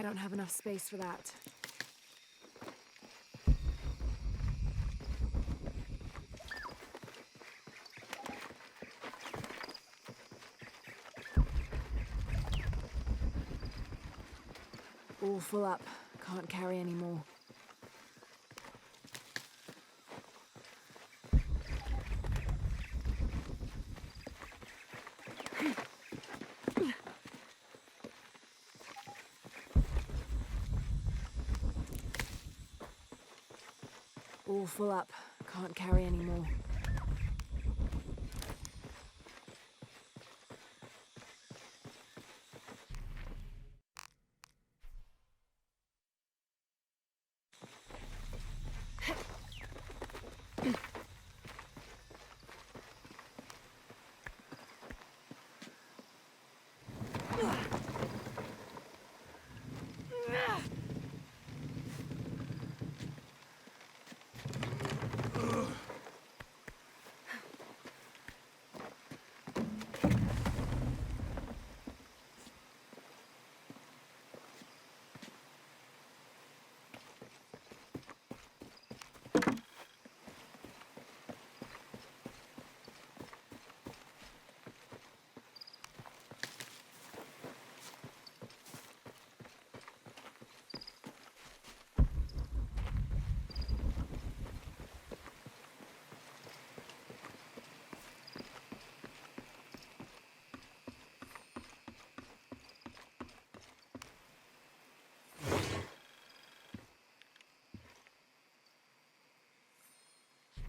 I don't have enough space for that. All full up. Can't carry any more. All full up. Can't carry any more.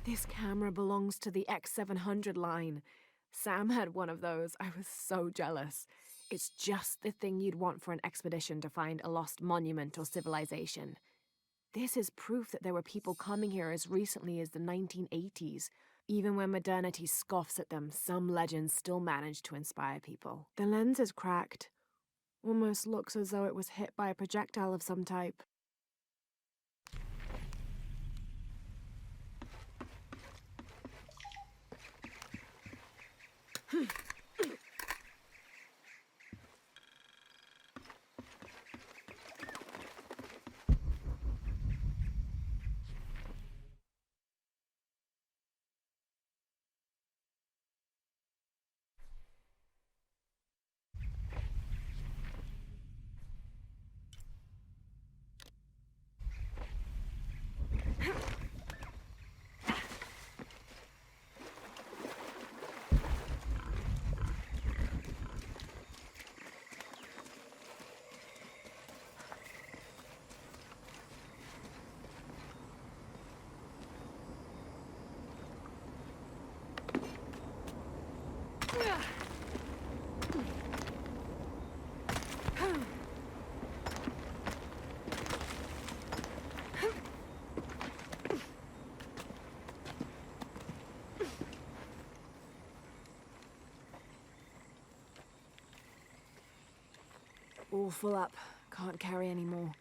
This camera belongs to the X700 line. Sam had one of those. I was so jealous. It's just the thing you'd want for an expedition to find a lost monument or civilization. This is proof that there were people coming here as recently as the 1980s. Even when modernity scoffs at them, some legends still manage to inspire people. The lens is cracked. Almost looks as though it was hit by a projectile of some type. All full up. Can't carry any more.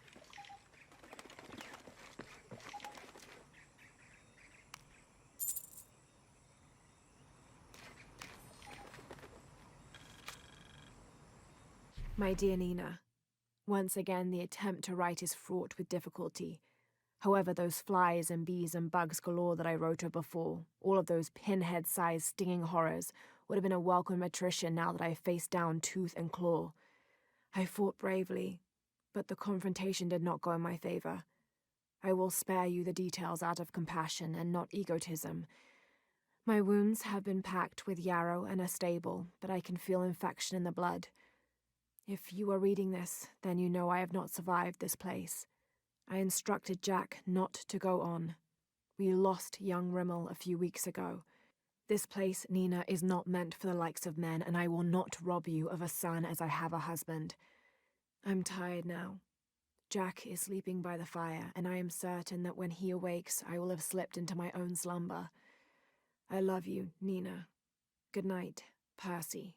My dear Nina, once again the attempt to write is fraught with difficulty. However, those flies and bees and bugs galore that I wrote of before, all of those pinhead-sized stinging horrors, would have been a welcome attrition now that I faced down tooth and claw. I fought bravely, but the confrontation did not go in my favor. I will spare you the details out of compassion and not egotism. My wounds have been packed with yarrow and are stable, but I can feel infection in the blood. If you are reading this, then you know I have not survived this place. I instructed Jack not to go on. We lost young Rimmel a few weeks ago. This place, Nina, is not meant for the likes of men, and I will not rob you of a son as I have a husband. I'm tired now. Jack is sleeping by the fire, and I am certain that when he awakes, I will have slipped into my own slumber. I love you, Nina. Good night, Percy.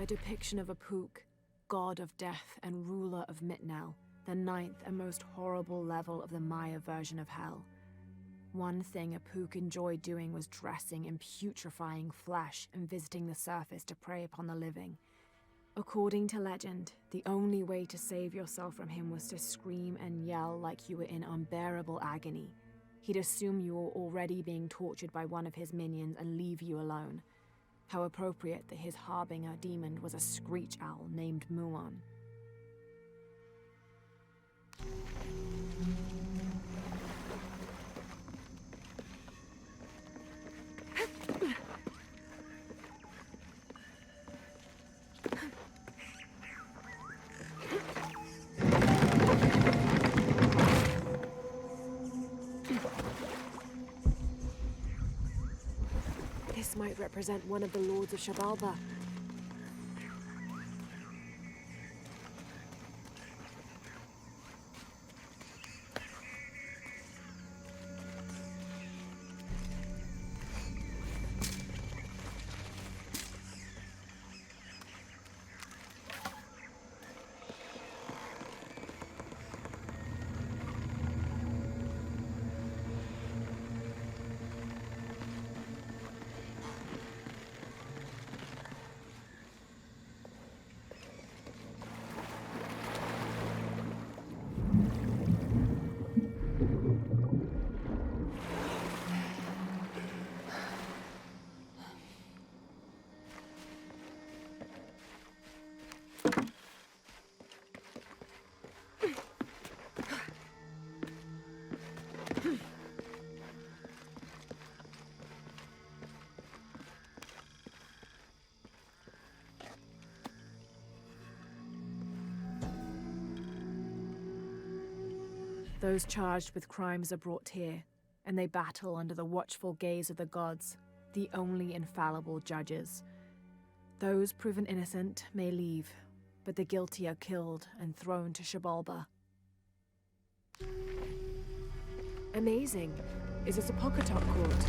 depiction of a Pook, god of death and ruler of Mitnell, the ninth and most horrible level of the Maya version of hell. One thing a Pook enjoyed doing was dressing in putrefying flesh and visiting the surface to prey upon the living. According to legend, the only way to save yourself from him was to scream and yell like you were in unbearable agony. He'd assume you were already being tortured by one of his minions and leave you alone. How appropriate that his harbinger demon was a screech owl named Muon. This might represent one of the lords of Shabalba. Those charged with crimes are brought here, and they battle under the watchful gaze of the gods, the only infallible judges. Those proven innocent may leave, but the guilty are killed and thrown to Shabalba. Amazing. Is this a Pocketok court?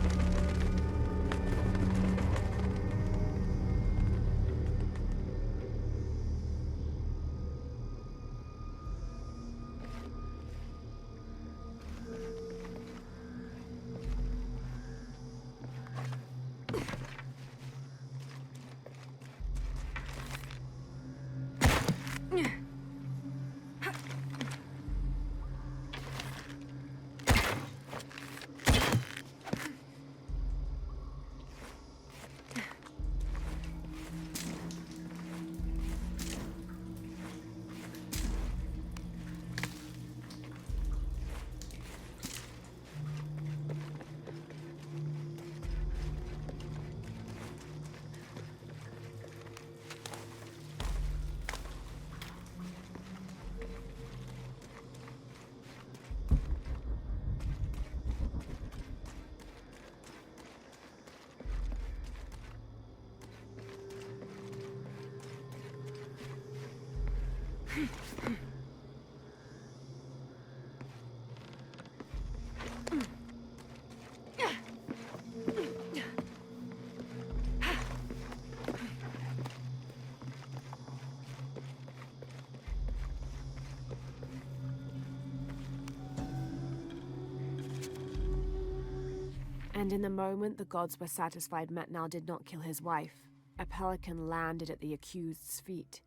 And in the moment the gods were satisfied Metnal did not kill his wife, a pelican landed at the accused's feet.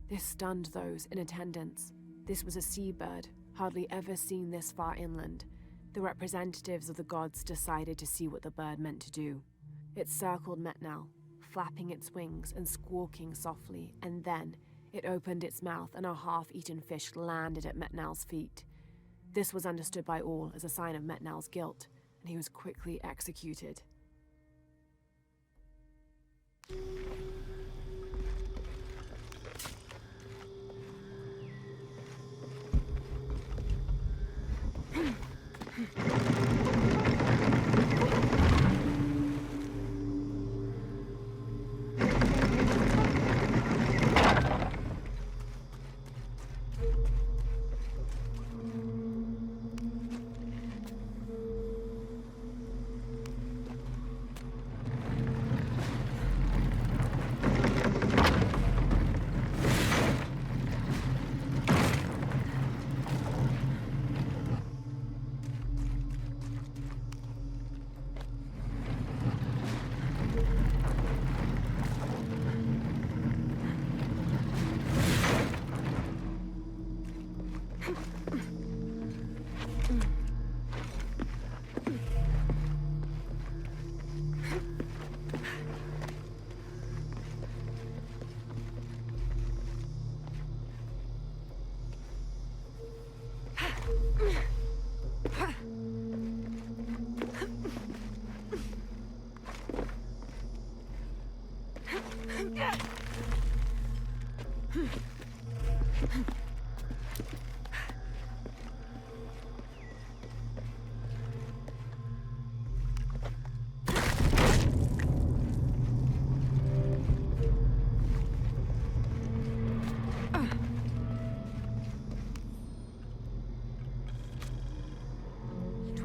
This stunned those in attendance. This was a seabird, hardly ever seen this far inland. The representatives of the gods decided to see what the bird meant to do. It circled Metnal, flapping its wings and squawking softly, and then it opened its mouth and a half-eaten fish landed at Metnal's feet. This was understood by all as a sign of Metnal's guilt, and he was quickly executed.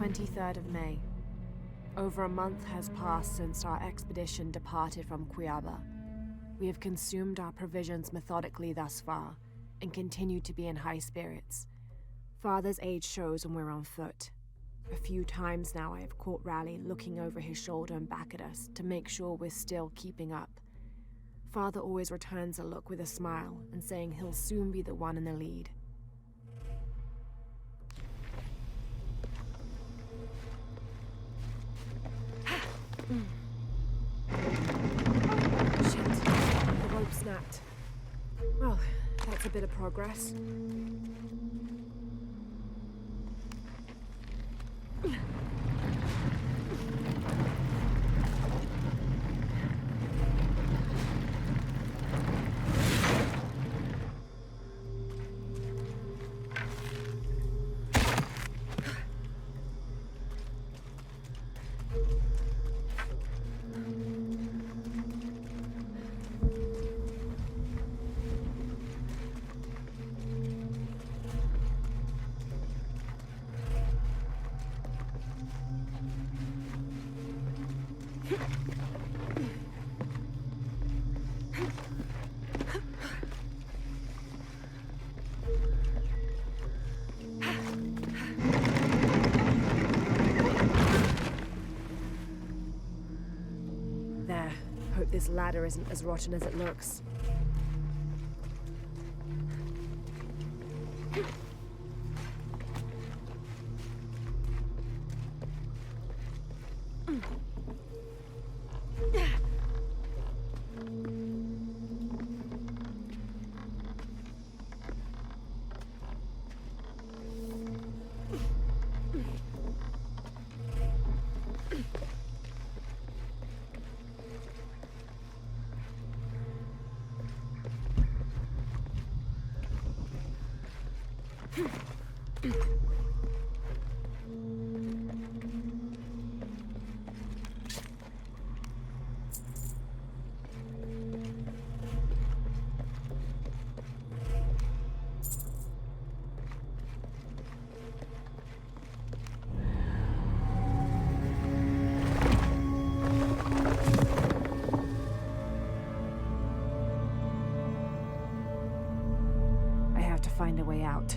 23rd of May. Over a month has passed since our expedition departed from Cuiaba. We have consumed our provisions methodically thus far, and continue to be in high spirits. Father's age shows when we're on foot. A few times now I have caught Raleigh looking over his shoulder and back at us to make sure we're still keeping up. Father always returns a look with a smile and saying he'll soon be the one in the lead. Shit, the rope snapped. Well, that's a bit of progress. There. Hope this ladder isn't as rotten as it looks. Find a way out.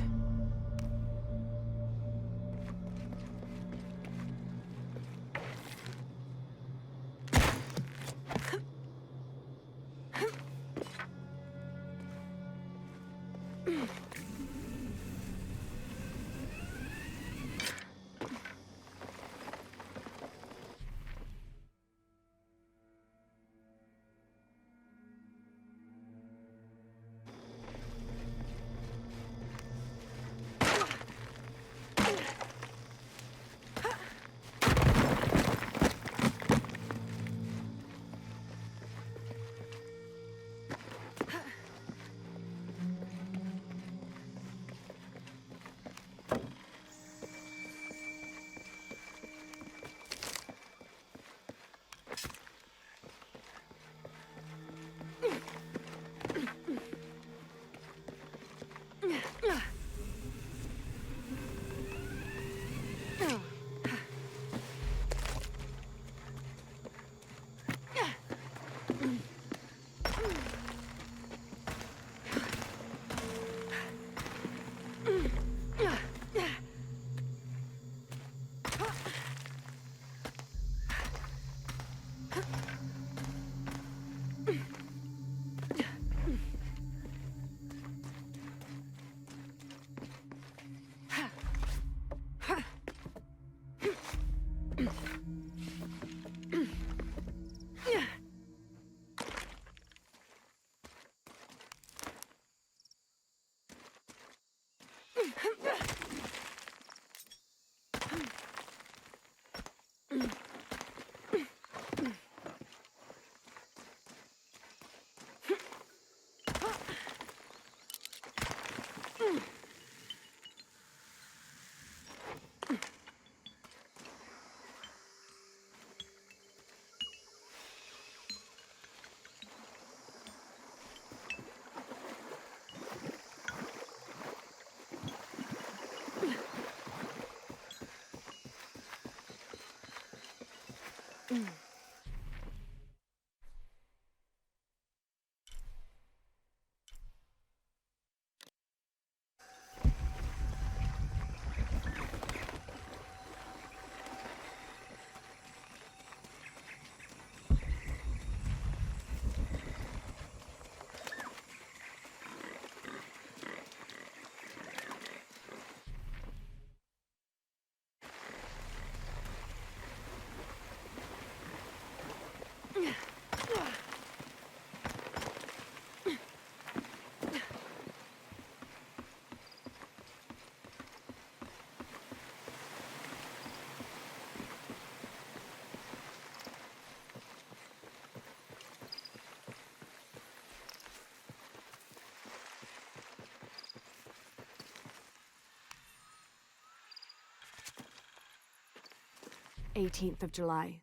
18th of July.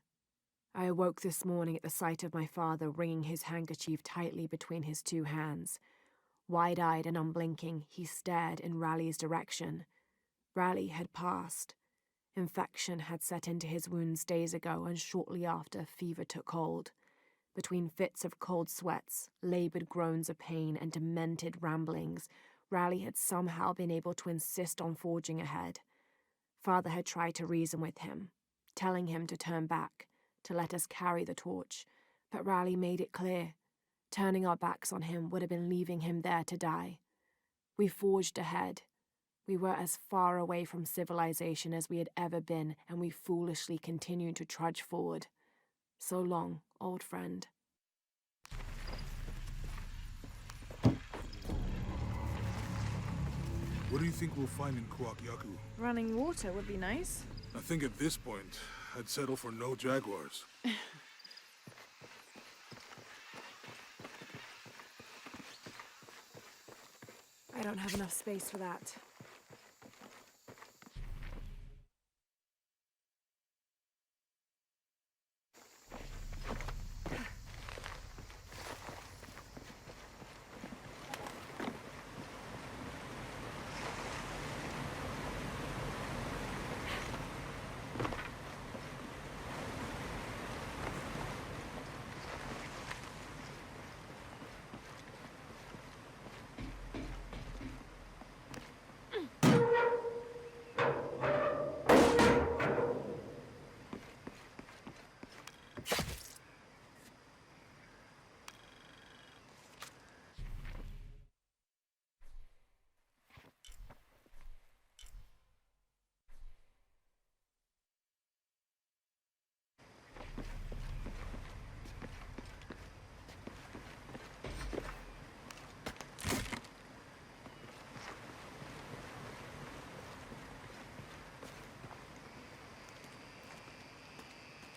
I awoke this morning at the sight of my father wringing his handkerchief tightly between his two hands. Wide-eyed and unblinking, he stared in Raleigh's direction. Raleigh had passed. Infection had set into his wounds days ago, and shortly after, fever took hold. Between fits of cold sweats, laboured groans of pain, and demented ramblings, Raleigh had somehow been able to insist on forging ahead. Father had tried to reason with him, telling him to turn back, to let us carry the torch, but Raleigh made it clear. Turning our backs on him would have been leaving him there to die. We forged ahead. We were as far away from civilization as we had ever been, and we foolishly continued to trudge forward. So long, old friend. What do you think we'll find in Kuakyaku? Running water would be nice. I think at this point, I'd settle for no jaguars. I don't have enough space for that.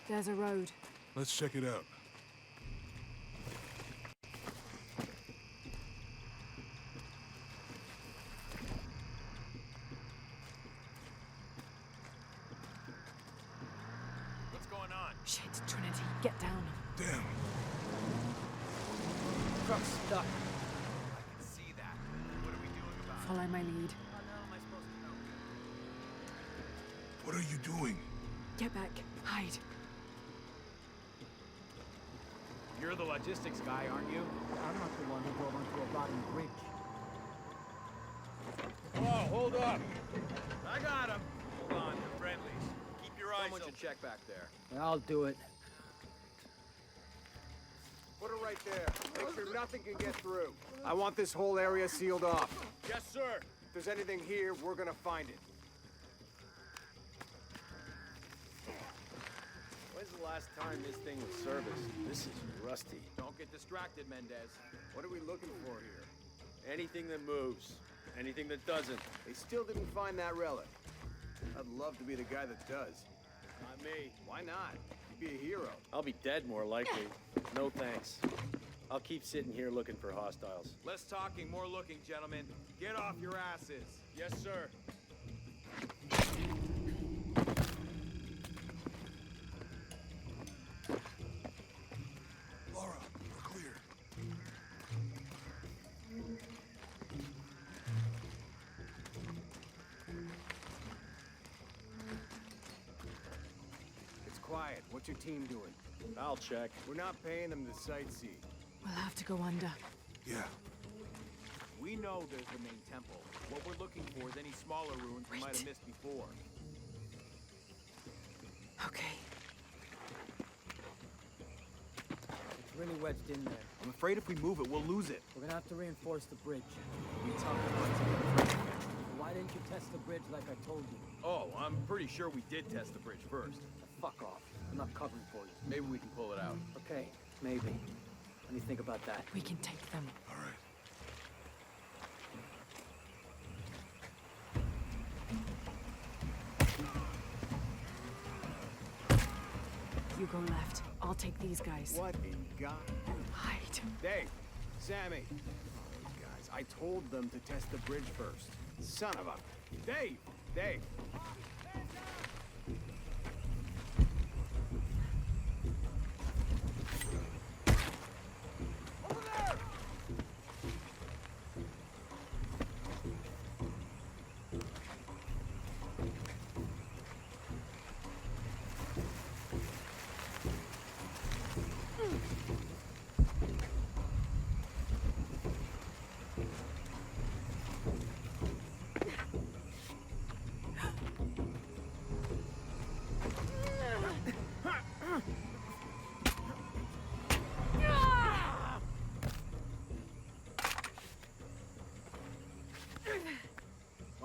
There's a road. Let's check it out. What's going on? Shit, Trinity, get down. Damn. Truck's stuck. I can see that. What are we doing about it? Follow my lead. How the hell am I supposed to know? What are you doing? Get back. Hide. You're the logistics guy, aren't you? I'm not the one who drove onto a rotting bridge. Oh, hold up. I got him. Hold on, they're friendlies. Keep your eyes open. Someone should check back there. I'll do it. Put her right there. Make sure nothing can get through. I want this whole area sealed off. Yes, sir. If there's anything here, we're gonna find it. When's the last time this thing was serviced? This is rusty. Don't get distracted, Mendez. What are we looking for here? Anything that moves. Anything that doesn't. They still didn't find that relic. I'd love to be the guy that does. Not me. Why not? You'd be a hero. I'll be dead more likely. No thanks. I'll keep sitting here looking for hostiles. Less talking, more looking, gentlemen. Get off your asses. Yes, sir. Laura, we're clear. It's quiet. What's your team doing? I'll check. We're not paying them to sightsee. We'll have to go under. Yeah. We know there's the main temple. What we're looking for is any smaller ruins we might have missed before. Okay. It's really wedged in there. I'm afraid if we move it, we'll lose it. We're gonna have to reinforce the bridge. We talked about it. Why didn't you test the bridge like I told you? Oh, I'm pretty sure we did test the bridge first. Fuck off. I'm not covering for you. Maybe we can pull it out. Okay, maybe. Let me think about that. We can take them. All right. You go left. I'll take these guys. What in God? Hide. Dave, Sammy. Guys, I told them to test the bridge first. Son of a... Dave! Dave!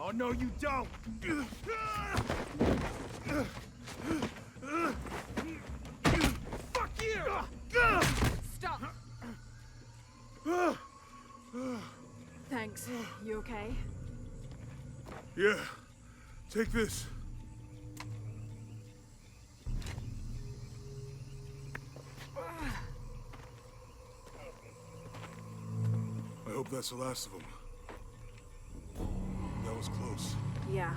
Oh, no, you don't! Fuck you! Stop! Thanks. You okay? Yeah. Take this. I hope that's the last of them. That was close. Yeah.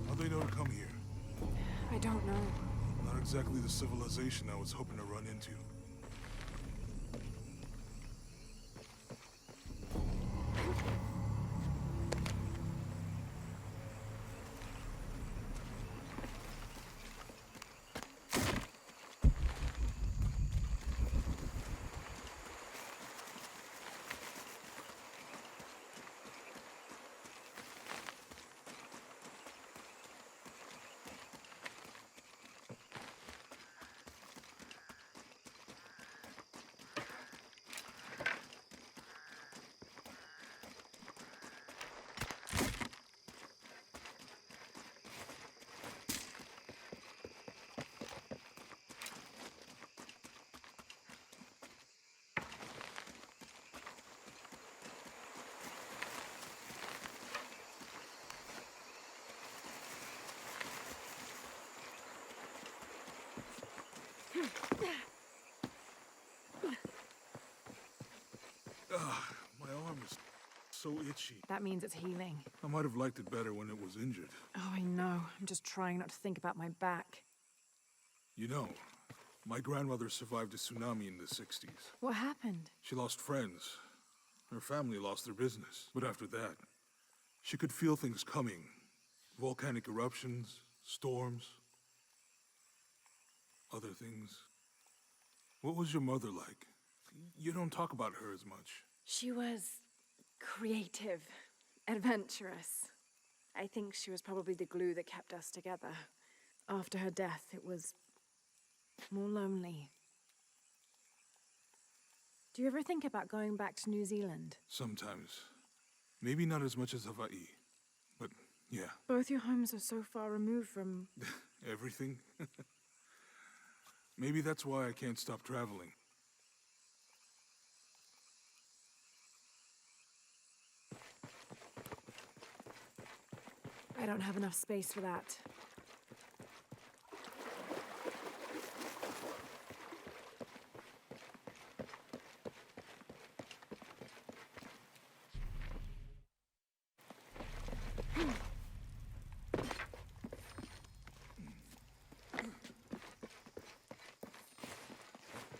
How'd they know to come here? I don't know. Not exactly the civilization I was hoping to run into. My arm is so itchy. That means it's healing. I might have liked it better when it was injured. Oh, I know. I'm just trying not to think about my back. You know, my grandmother survived a tsunami in the 60s. What happened? She lost friends. Her family lost their business. But after that, she could feel things coming. Volcanic eruptions, storms, other things. What was your mother like? You don't talk about her as much. She was creative, adventurous. I think she was probably the glue that kept us together. After her death, it was more lonely. Do you ever think about going back to New Zealand? Sometimes. Maybe not as much as Hawaii, but yeah. Both your homes are so far removed from... Everything? Maybe that's why I can't stop traveling. I don't have enough space for that.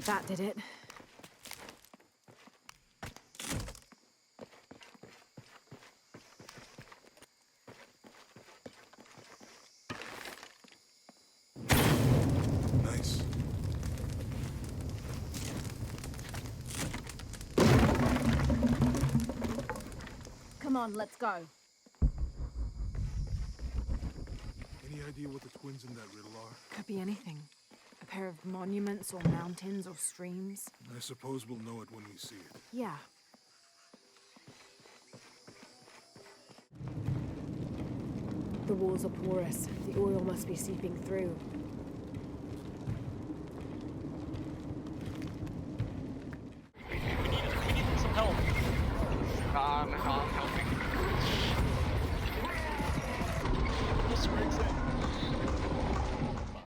That did it. Nice. Come on, let's go. Any idea what the twins in that riddle are? Could be anything. A pair of monuments or mountains or streams. I suppose we'll know it when we see it. Yeah. The walls are porous. The oil must be seeping through.